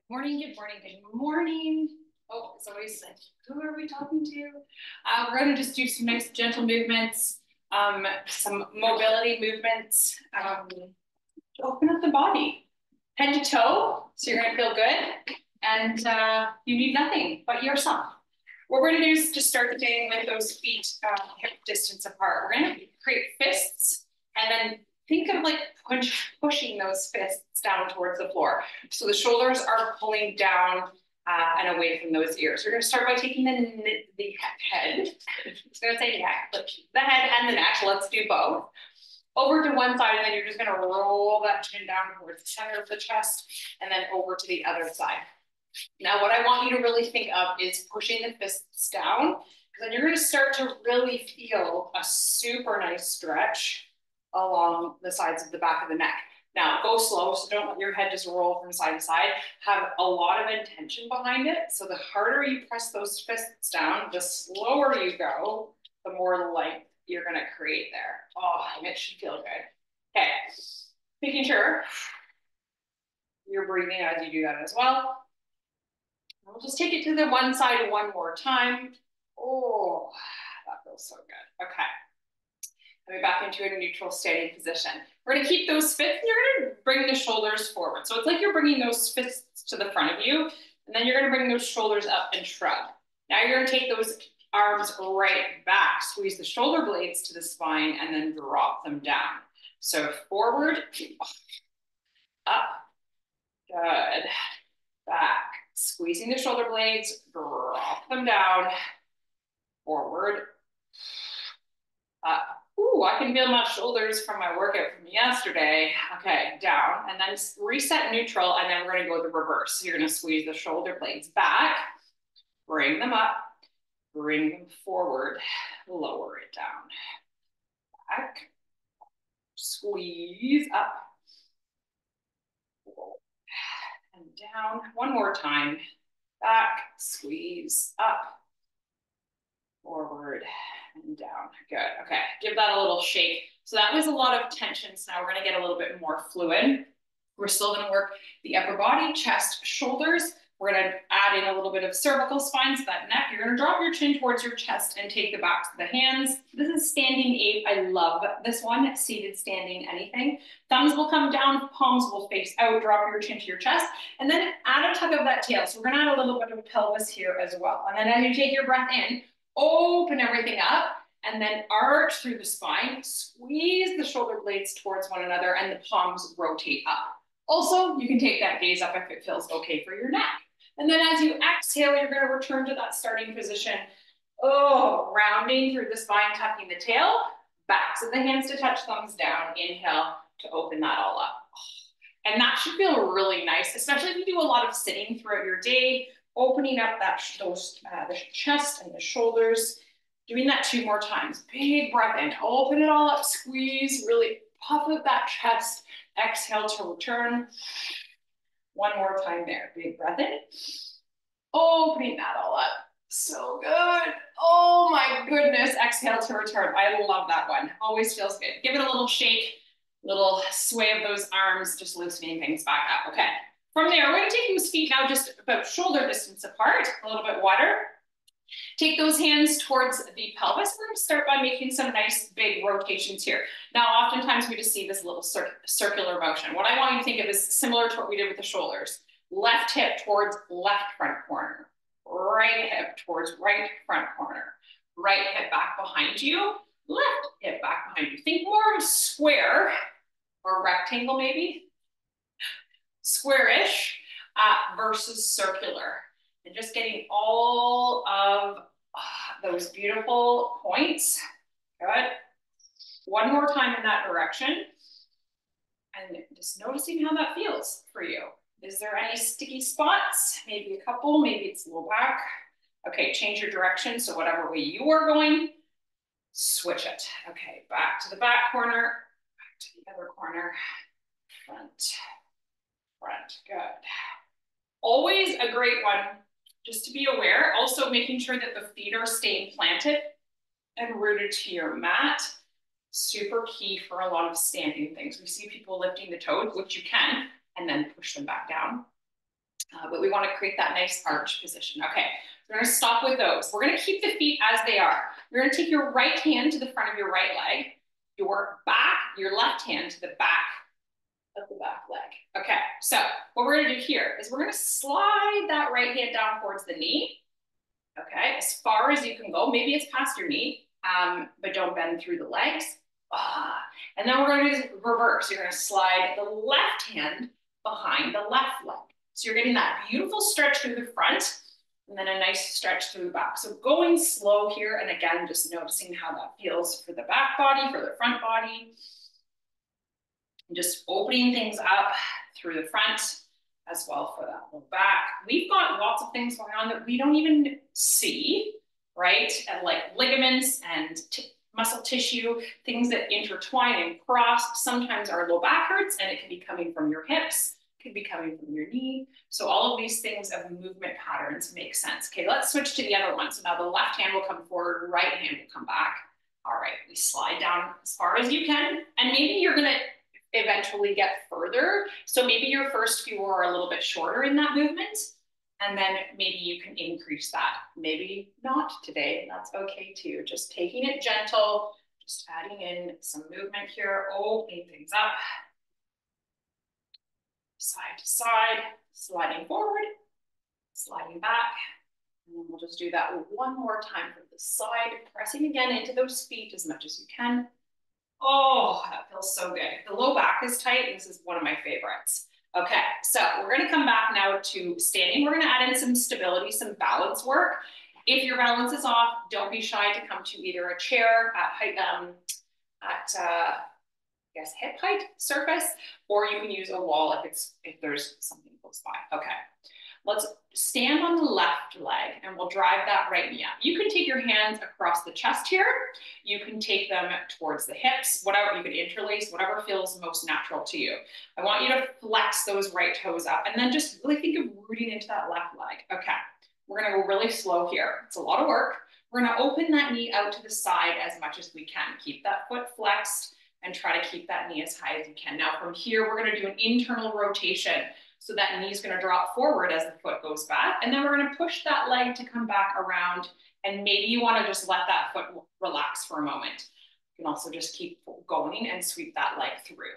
Morning, good morning, good morning. Oh, it's always like, who are we talking to? We're going to just do some nice gentle movements, some mobility movements to open up the body, head to toe. So you're going to feel good, and you need nothing but yourself. What we're going to do is just start the day with those feet hip distance apart. We're going to create fists, and then think of like pushing those fists down towards the floor. So the shoulders are pulling down and away from those ears. We're going to start by taking the head. I was going to say neck, but the head and the neck. Let's do both. Over to one side, and then you're just going to roll that chin down towards the center of the chest, and then over to the other side. Now, what I want you to really think of is pushing the fists down, because then you're going to start to really feel a super nice stretch along the sides of the back of the neck. Now, go slow, so don't let your head just roll from side to side. Have a lot of intention behind it. So the harder you press those fists down, the slower you go, the more length you're going to create there. Oh, and it should feel good. Okay, making sure you're breathing as you do that as well. We'll just take it to the one side one more time. Oh, that feels so good. Okay. Coming back into a neutral standing position. We're going to keep those fists, and you're going to bring the shoulders forward. So it's like you're bringing those fists to the front of you, and then you're going to bring those shoulders up and shrug. Now you're going to take those arms right back, squeeze the shoulder blades to the spine, and then drop them down. So forward, up, good, back. Squeezing the shoulder blades, drop them down, forward, up. Ooh, I can feel my shoulders from my workout from yesterday. Okay, down, and then reset neutral, and then we're gonna go the reverse. So you're gonna squeeze the shoulder blades back, bring them up, bring them forward, lower it down, back, squeeze up, and down. One more time, back, squeeze up, forward, and down. Good. Okay. Give that a little shake. So that was a lot of tension. So now we're going to get a little bit more fluid. We're still going to work the upper body, chest, shoulders. We're going to add in a little bit of cervical spine, so that neck. You're going to drop your chin towards your chest and take the backs of the hands. This is standing ape. I love this one, seated, standing, anything. Thumbs will come down, palms will face out, drop your chin to your chest, and then add a tug of that tail. So we're going to add a little bit of pelvis here as well. And then as you take your breath in, open everything up, and then arch through the spine, squeeze the shoulder blades towards one another, and the palms rotate up. Also, you can take that gaze up if it feels okay for your neck. And then as you exhale, you're going to return to that starting position. Oh, rounding through the spine, tucking the tail, backs of the hands to touch, thumbs down. Inhale to open that all up. And that should feel really nice, especially if you do a lot of sitting throughout your day, opening up that the chest and the shoulders. Doing that 2 more times. Big breath in, open it all up, squeeze, really puff out that chest. Exhale to return. One more time there. Big breath in. Opening that all up. So good. Oh my goodness. Exhale to return. I love that one. Always feels good. Give it a little shake, little sway of those arms, just loosening things back up. Okay. From there, we're going to take those feet now just about shoulder distance apart, a little bit wider. Take those hands towards the pelvis. We're going to start by making some nice big rotations here. Now, oftentimes we just see this little circular motion. What I want you to think of is similar to what we did with the shoulders. Left hip towards left front corner. Right hip towards right front corner. Right hip back behind you. Left hip back behind you. Think more of a square or rectangle maybe. Squarish versus circular. And just getting all of those beautiful points. Good. One more time in that direction. And just noticing how that feels for you. Is there any sticky spots? Maybe a couple, maybe it's a little back. Okay, change your direction. So whatever way you are going, switch it. Okay, back to the back corner, back to the other corner, front, good. Always a great one, just to be aware. Also making sure that the feet are staying planted and rooted to your mat. Super key for a lot of standing things. We see people lifting the toes, which you can, and then push them back down. But we want to create that nice arch position. Okay, we're going to stop with those. We're going to keep the feet as they are. You're going to take your right hand to the front of your right leg, your left hand to the back of the back leg. Okay, so what we're going to do here is we're going to slide that right hand down towards the knee. Okay, as far as you can go. Maybe it's past your knee, but don't bend through the legs. And then we're going to do reverse. You're going to slide the left hand behind the left leg. So you're getting that beautiful stretch through the front and then a nice stretch through the back. So going slow here, and again, just noticing how that feels for the back body, for the front body. And just opening things up through the front as well for that low back. We've got lots of things going on that we don't even see, right? And like ligaments and muscle tissue, things that intertwine and cross. Sometimes our low back hurts and it can be coming from your hips, it could be coming from your knee. So all of these things of movement patterns make sense. Okay, let's switch to the other one. So now the left hand will come forward, right hand will come back. All right, we slide down as far as you can. And maybe you're gonna eventually get further. So maybe your first few are a little bit shorter in that movement. And then maybe you can increase that. Maybe not today, that's okay too. Just taking it gentle, just adding in some movement here, opening things up. Side to side, sliding forward, sliding back. And then we'll just do that one more time from the side, pressing again into those feet as much as you can. Oh, that feels so good. The low back is tight. This is one of my favorites. Okay, so we're going to come back now to standing. We're going to add in some stability, some balance work. If your balance is off, don't be shy to come to either a chair at height, hip height surface, or you can use a wall if there's something close by. Okay, let's stand on the left leg and we'll drive that right knee up. You can take your hands across the chest here. You can take them towards the hips, whatever, you can interlace, whatever feels most natural to you. I want you to flex those right toes up and then just really think of rooting into that left leg. Okay, we're gonna go really slow here. It's a lot of work. We're gonna open that knee out to the side as much as we can. Keep that foot flexed and try to keep that knee as high as you can. Now from here, we're gonna do an internal rotation. So that knee is going to drop forward as the foot goes back. And then we're going to push that leg to come back around. And maybe you want to just let that foot relax for a moment. You can also just keep going and sweep that leg through.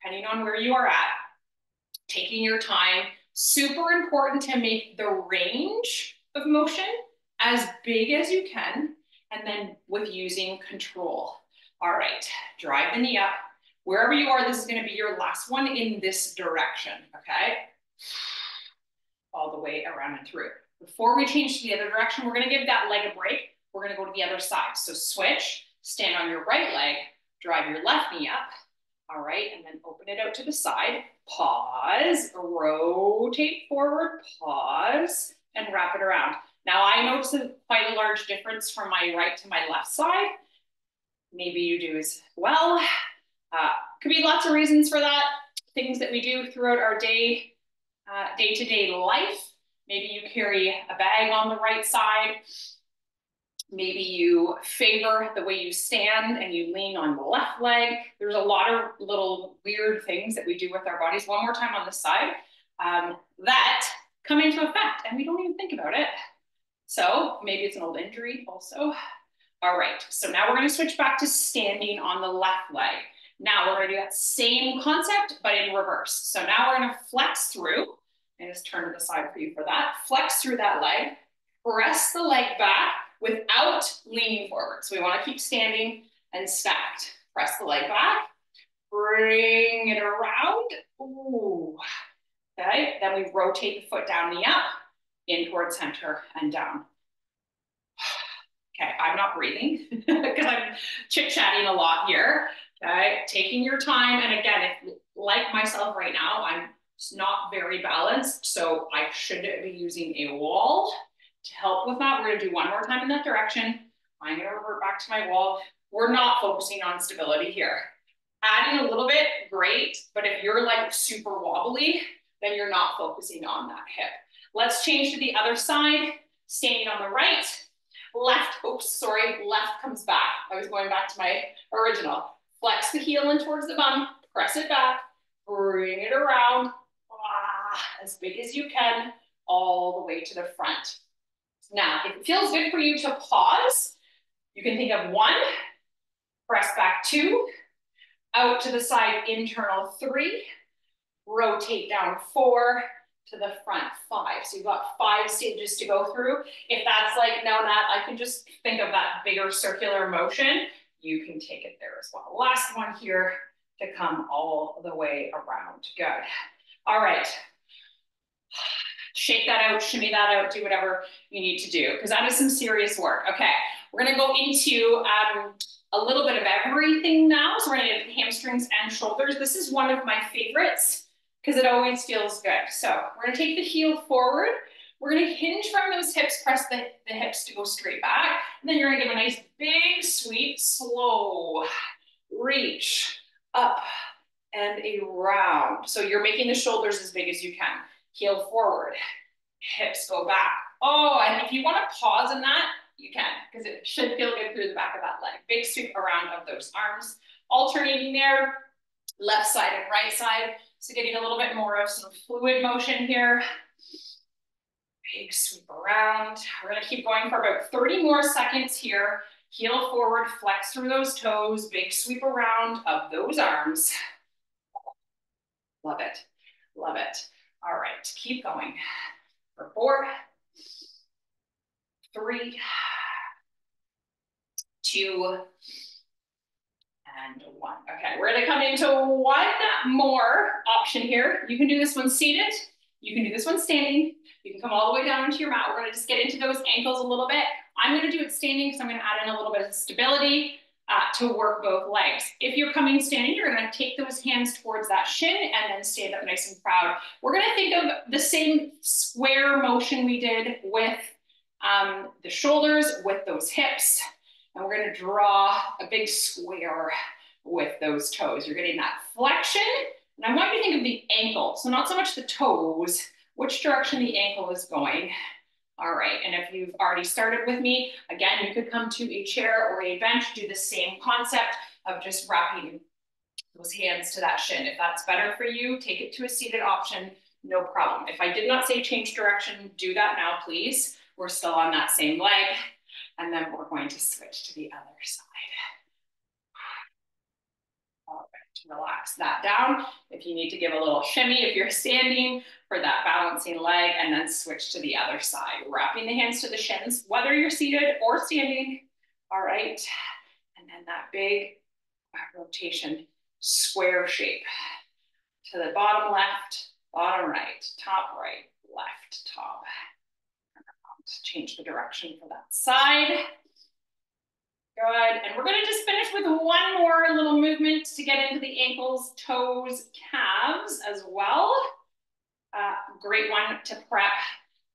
Depending on where you are at, taking your time. Super important to make the range of motion as big as you can. And then with using control. All right, drive the knee up. Wherever you are, this is going to be your last one in this direction, okay? All the way around and through. Before we change to the other direction, we're going to give that leg a break. We're going to go to the other side. So switch, stand on your right leg, drive your left knee up, all right? And then open it out to the side, pause, rotate forward, pause, and wrap it around. Now I notice quite a large difference from my right to my left side. Maybe you do as well. Could be lots of reasons for that. Things that we do throughout our day-to-day life. Maybe you carry a bag on the right side. Maybe you favor the way you stand and you lean on the left leg. There's a lot of little weird things that we do with our bodies. One more time on this side that come into effect and we don't even think about it. So maybe it's an old injury also. All right, so now we're going to switch back to standing on the left leg. Now we're going to do that same concept, but in reverse. So now we're going to flex through, and just turn to the side for you for that. Flex through that leg, press the leg back without leaning forward. So we want to keep standing and stacked. Press the leg back, bring it around. Ooh. Okay, then we rotate the foot down, knee up, in towards center and down. Okay, I'm not breathing because I'm chit-chatting a lot here. Okay, taking your time. And again, if like myself right now, I'm not very balanced, so I should be using a wall to help with that. We're gonna do one more time in that direction. I'm gonna revert back to my wall. We're not focusing on stability here. Adding a little bit, great, but if you're like super wobbly, then you're not focusing on that hip. Let's change to the other side, standing on the right. Left comes back. I was going back to my original. Flex the heel in towards the bum, press it back, bring it around. as big as you can, all the way to the front. Now, if it feels good for you to pause, you can think of 1, press back 2, out to the side, internal 3, rotate down 4, to the front 5. So you've got 5 stages to go through. If that's like, no, Nat, I can just think of that bigger circular motion, you can take it there as well. Last one here to come all the way around. Good. All right. Shake that out, shimmy that out, do whatever you need to do, because that is some serious work. Okay, we're gonna go into a little bit of everything now. So we're gonna get hamstrings and shoulders. This is one of my favorites because it always feels good. So we're gonna take the heel forward. We're gonna hinge from those hips, press the hips to go straight back. And then you're gonna give a nice big sweep, slow, reach up and around. So you're making the shoulders as big as you can. Heel forward, hips go back. Oh, and if you want to pause in that, you can, because it should feel good through the back of that leg. Big sweep around of those arms. Alternating there, left side and right side. So getting a little bit more of some fluid motion here. Big sweep around. We're going to keep going for about 30 more seconds here. Heel forward, flex through those toes. Big sweep around of those arms. Love it. Love it. All right, keep going for 4, 3, 2, and 1. Okay, we're gonna come into one more option here. You can do this one seated. You can do this one standing. You can come all the way down into your mat. We're gonna just get into those ankles a little bit. I'm gonna do it standing because I'm gonna add in a little bit of stability to work both legs. If you're coming standing, you're gonna take those hands towards that shin and then stand up nice and proud. We're gonna think of the same square motion we did with the shoulders, with those hips, and we're gonna draw a big square with those toes. You're getting that flexion, and I want you to think of the ankle, so not so much the toes, which direction the ankle is going. All right, and if you've already started with me, again, you could come to a chair or a bench, do the same concept of just wrapping those hands to that shin. If that's better for you, take it to a seated option, no problem. If I did not say change direction, do that now, please. We're still on that same leg, and then we're going to switch to the other side. All right, relax that down. If you need to give a little shimmy, if you're standing, for that balancing leg, and then switch to the other side, wrapping the hands to the shins, whether you're seated or standing. All right, and then that big rotation, square shape to the bottom left, bottom right, top right, left, top. Change the direction for that side. Good, and we're gonna just finish with one more little movement to get into the ankles, toes, calves as well. Great one to prep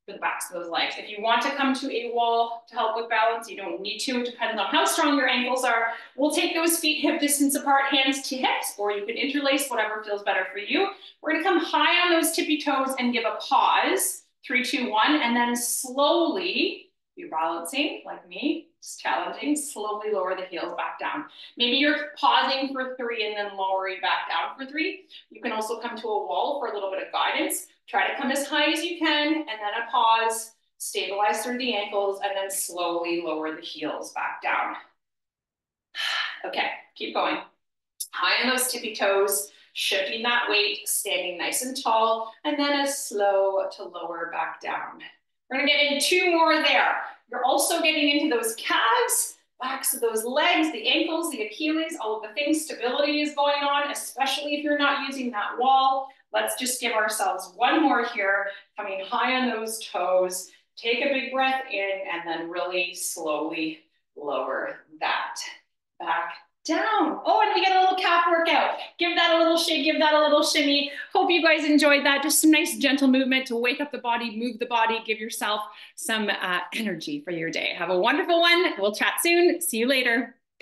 for the backs of those legs. If you want to come to a wall to help with balance, you don't need to. It depends on how strong your ankles are. We'll take those feet hip distance apart, hands to hips, or you can interlace, whatever feels better for you. We're gonna come high on those tippy toes and give a pause. 3, 2, 1, and then slowly, you're balancing like me. It's challenging. Slowly lower the heels back down. Maybe you're pausing for 3 and then lowering back down for 3. You can also come to a wall for a little bit of guidance. Try to come as high as you can, and then a pause, stabilize through the ankles, and then slowly lower the heels back down. Okay, keep going. High on those tippy toes, shifting that weight, standing nice and tall, and then a slow to lower back down. We're gonna get in 2 more there. You're also getting into those calves, backs of those legs, the ankles, the Achilles, all of the things. Stability is going on, especially if you're not using that wall. Let's just give ourselves one more here, coming high on those toes. Take a big breath in and then really slowly lower that back down. Oh, and we get a little calf workout. Give that a little shake, give that a little shimmy. Hope you guys enjoyed that. Just some nice gentle movement to wake up the body, move the body, give yourself some energy for your day. Have a wonderful one. We'll chat soon. See you later.